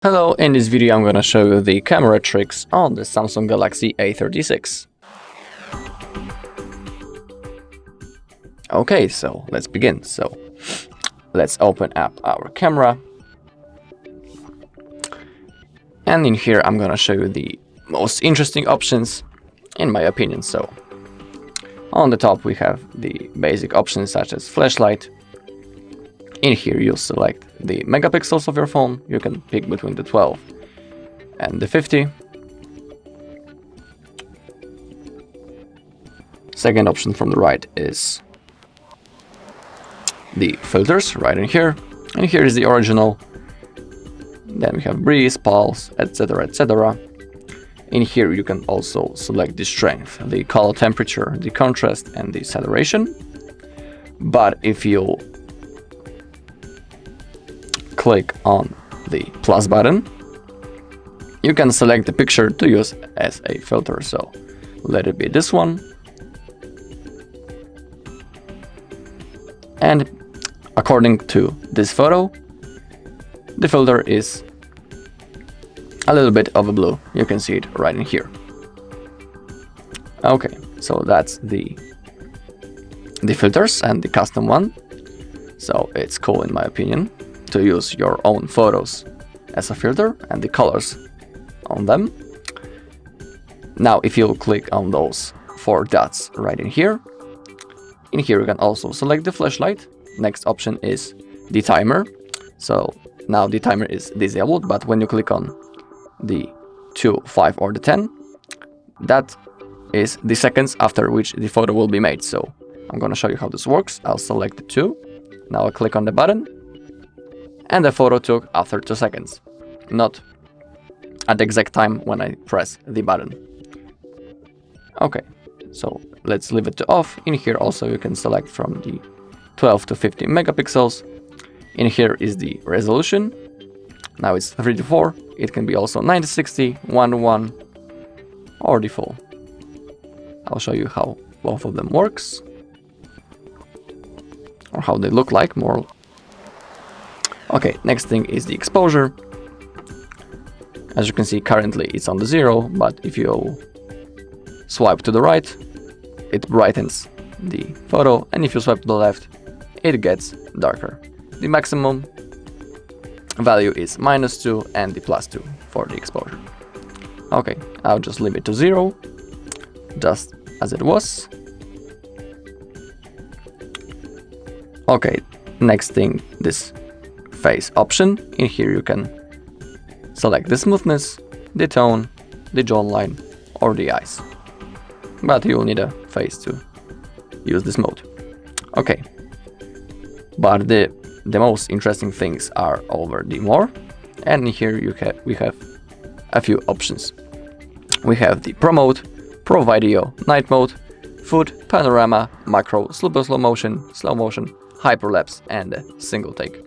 Hello, in this video I'm gonna show you the camera tricks on the Samsung Galaxy A36. Okay, so let's begin. So let's open up our camera. And in here I'm gonna show you the most interesting options in my opinion. So on the top we have the basic options such as flashlight. In here you'll select the megapixels of your phone. You can pick between the 12 and the 50. Second option from the right is the filters right in here. And here is the original. Then we have breeze, pulse, etc, etc. In here you can also select the strength, the color temperature, the contrast and the saturation. But if you click on the plus button, you can select the picture to use as a filter. So let it be this one. And according to this photo, the filter is a little bit of a blue. You can see it right in here. Okay, so that's the filters and the custom one. So it's cool in my opinion to use your own photos as a filter and the colors on them. Now if you click on those 4 dots right in here you can also select the flashlight. Next option is the timer. So now the timer is disabled, but when you click on the 2, 5 or the 10, that is the seconds after which the photo will be made. So I'm gonna show you how this works. I'll select the 2. Now I'll click on the button and the photo took after 2 seconds, not at the exact time when I press the button. Okay, so let's leave it to off. In here also you can select from the 12 to 50 megapixels. In here is the resolution. Now it's 3:4. It can be also 9:60, 1:1 or the full. I'll show you how both of them works or how they look like more. Okay, next thing is the exposure. As you can see, currently it's on the 0, but if you swipe to the right, it brightens the photo, and if you swipe to the left, it gets darker. The maximum value is -2 and the +2 for the exposure. Okay, I'll just leave it to 0, just as it was. Okay, next thing, this face option. In here you can select the smoothness, the tone, the jawline or the eyes, but you'll need a face to use this mode. Okay, but the most interesting things are over the more, and here we have a few options. We have the Pro mode, Pro video, night mode, food, panorama, macro, super slow motion, hyperlapse and a single take.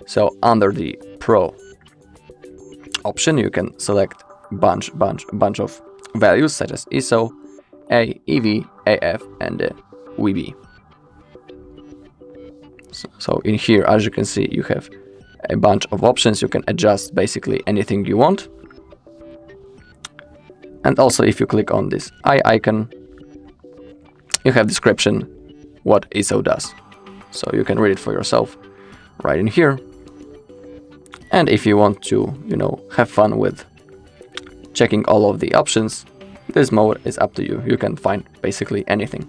So under the Pro option you can select bunch of values such as ISO, A, EV, AF and WB. So in here, as you can see, you have a bunch of options. You can adjust basically anything you want. And also if you click on this eye icon, you have description what ISO does. So you can read it for yourself right in here. And if you want to, have fun with checking all of the options, this mode is up to you. You can find basically anything.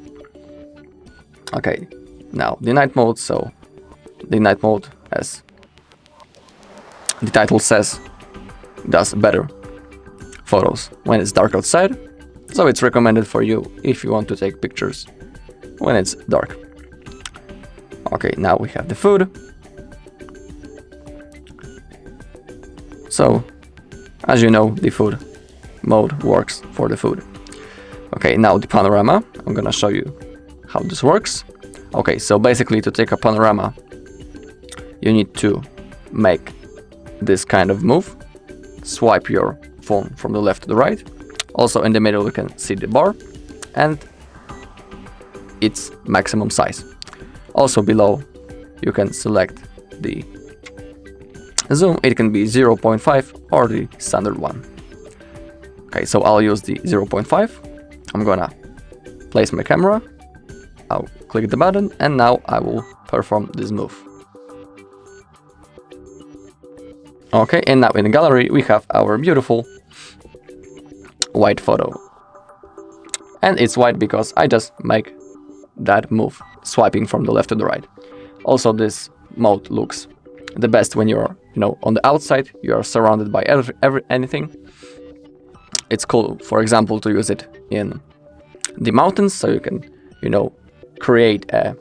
Okay, now the night mode. So the night mode, as the title says, does better photos when it's dark outside. So it's recommended for you if you want to take pictures when it's dark. Okay, now we have the food. So, as you know, the food mode works for the food. Okay, now the panorama. I'm gonna show you how this works. Okay, so basically to take a panorama, you need to make this kind of move. Swipe your phone from the left to the right. Also in the middle you can see the bar and its maximum size. Also below you can select the zoom, it can be 0.5 or the standard one. Okay, so I'll use the 0.5. I'm gonna place my camera, I'll click the button, and now I will perform this move. Okay, and now in the gallery we have our beautiful white photo. And it's white because I just make that move, swiping from the left to the right. Also, this mode looks the best when you're, on the outside, you are surrounded by anything. It's cool, for example, to use it in the mountains, so you can, create a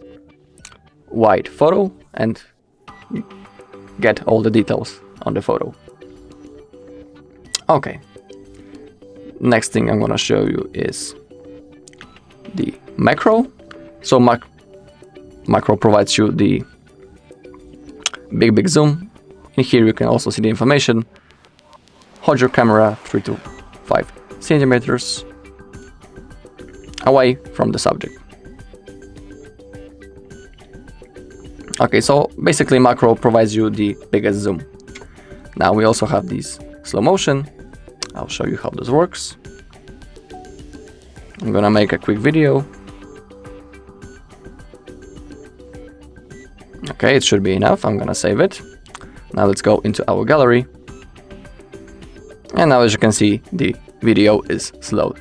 white photo and get all the details on the photo. Okay. Next thing I'm gonna show you is the macro. So macro provides you the big zoom. In here you can also see the information. Hold your camera 3 to 5 centimeters away from the subject. Okay, so basically macro provides you the biggest zoom. Now we also have this slow motion. I'll show you how this works. I'm gonna make a quick video. Okay, it should be enough. I'm gonna save it. Now let's go into our gallery. And now, as you can see, the video is slowed.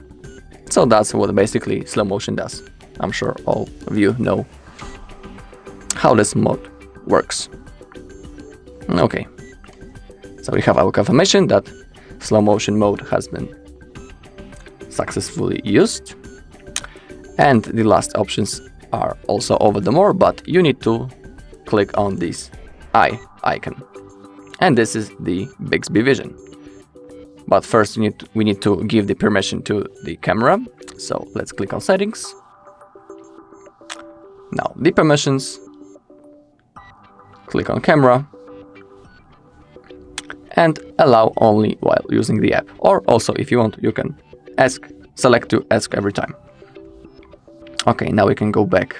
So that's what basically slow motion does. I'm sure all of you know how this mode works. Okay, so we have our confirmation that slow motion mode has been successfully used. And the last options are also over the more, but you need to click on this eye icon. And this is the Bixby Vision. But first we need to give the permission to the camera. So let's click on settings. Now the permissions. Click on camera. And allow only while using the app. Or also, if you want, you can select to ask every time. Okay, now we can go back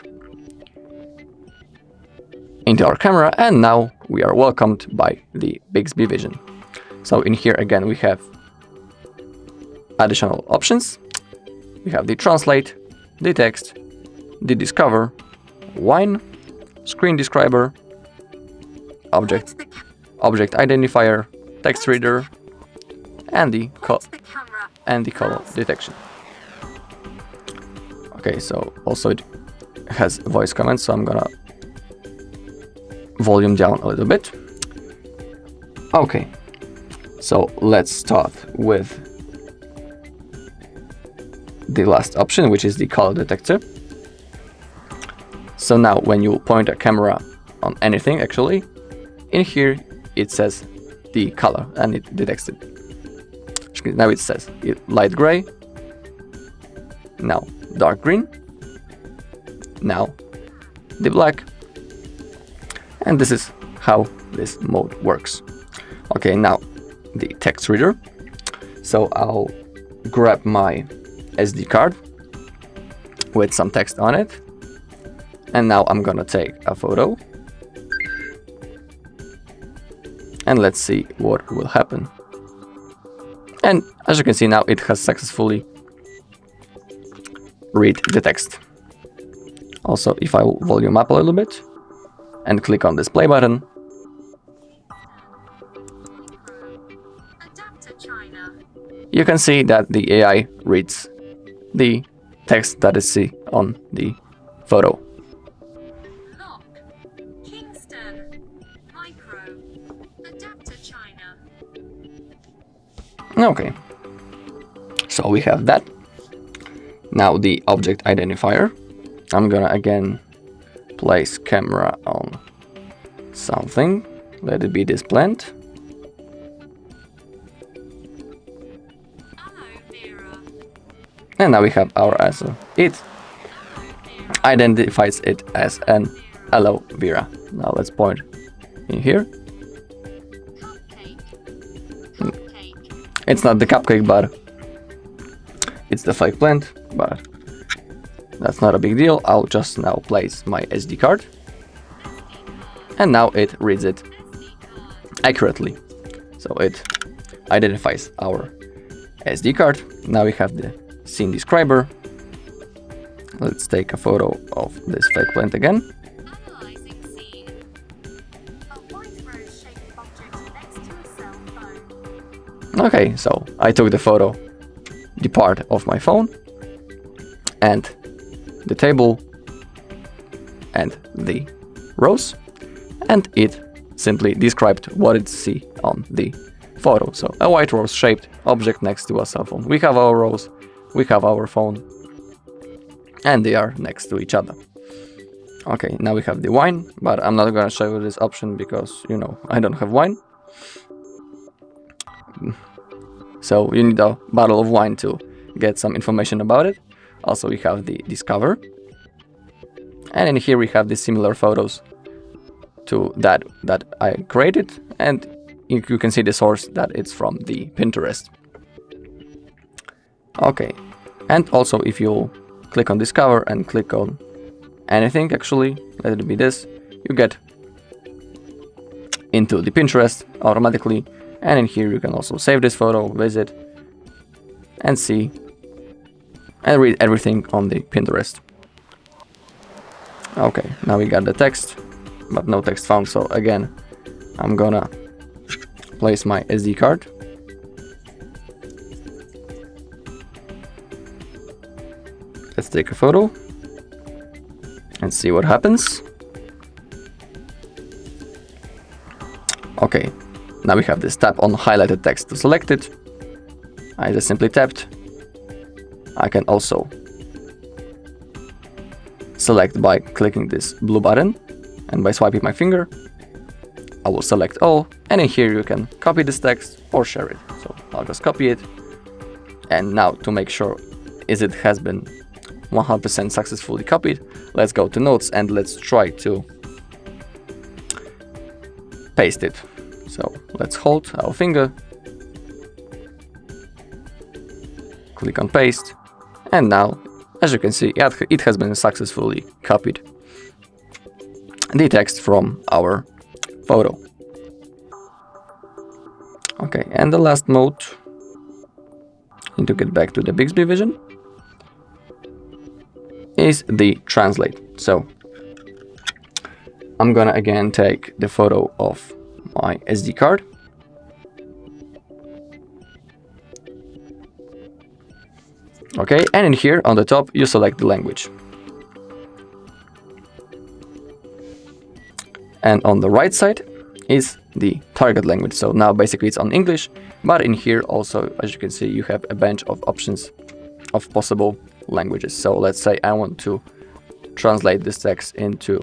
into our camera, and now we are welcomed by the Bixby Vision. So in here again we have additional options. We have the translate, the text, the discover, wine, screen describer, object identifier, text reader, and the color detection. Okay, so also it has voice commands, so I'm gonna volume down a little bit. Okay, so let's start with the last option, which is the color detector. So now when you point a camera on anything, actually, in here it says the color and it detects it. Now it says light gray, now dark green, now the black, and this is how this mode works. Okay, now the text reader. So I'll grab my SD card with some text on it, and now I'm gonna take a photo, and let's see what will happen. And as you can see now, it has successfully read the text. Also, if I will volume up a little bit and click on this play button, you can see that the AI reads the text that is seen on the photo. Okay, so we have that. Now the object identifier. I'm gonna again place camera on something. Let it be this plant. And now we have our answer. It identifies it as an aloe vera. Now let's point in here. It's not the cupcake, but it's the fake plant, but that's not a big deal. I'll just now place my SD card, and now it reads it accurately. So it identifies our SD card. Now we have the scene describer. Let's take a photo of this fake plant again. Analyzing scene. A white rose-shaped object next to a cell phone. Okay, so I took the photo, the part of my phone, and the table, and the rose, and it simply described what it see on the photo. So a white rose-shaped object next to a cell phone. We have our rose, we have our phone, and they are next to each other. Okay, now we have the wine, but I'm not gonna show you this option because, you know, I don't have wine. So you need a bottle of wine to get some information about it. Also, we have the discover. And in here we have the similar photos to that I created, and you can see the source that it's from the Pinterest. Okay, and also if you click on discover and click on anything, actually, let it be this, you get into the Pinterest automatically, and in here you can also save this photo, visit, and see and read everything on the Pinterest. Okay, now we got the text, but no text found, so again, I'm gonna place my SD card. Let's take a photo and see what happens. Okay, now we have this tap on highlighted text to select it. I just simply tapped. I can also select by clicking this blue button, and by swiping my finger I will select all, and in here you can copy this text or share it. So I'll just copy it, and now to make sure it has been 100% successfully copied, let's go to notes and let's try to paste it. So let's hold our finger, click on paste, and now, as you can see, it has been successfully copied, the text from our photo. Okay, and the last mode, need to get back to the Bixby Vision, is the translate. So I'm gonna again take the photo of my SD card. Okay, and in here on the top you select the language. And on the right side is the target language. So now basically it's on English, but in here also, as you can see, you have a bunch of options of possible languages. So let's say I want to translate this text into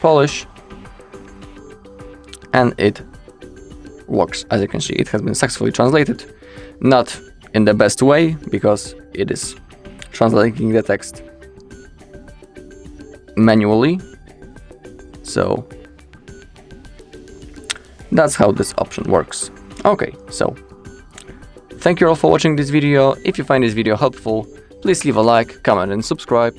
Polish, and it works. As you can see, it has been successfully translated, not in the best way because it is translating the text manually. So that's how this option works. Okay, so thank you all for watching this video. If you find this video helpful, please leave a like, comment and subscribe.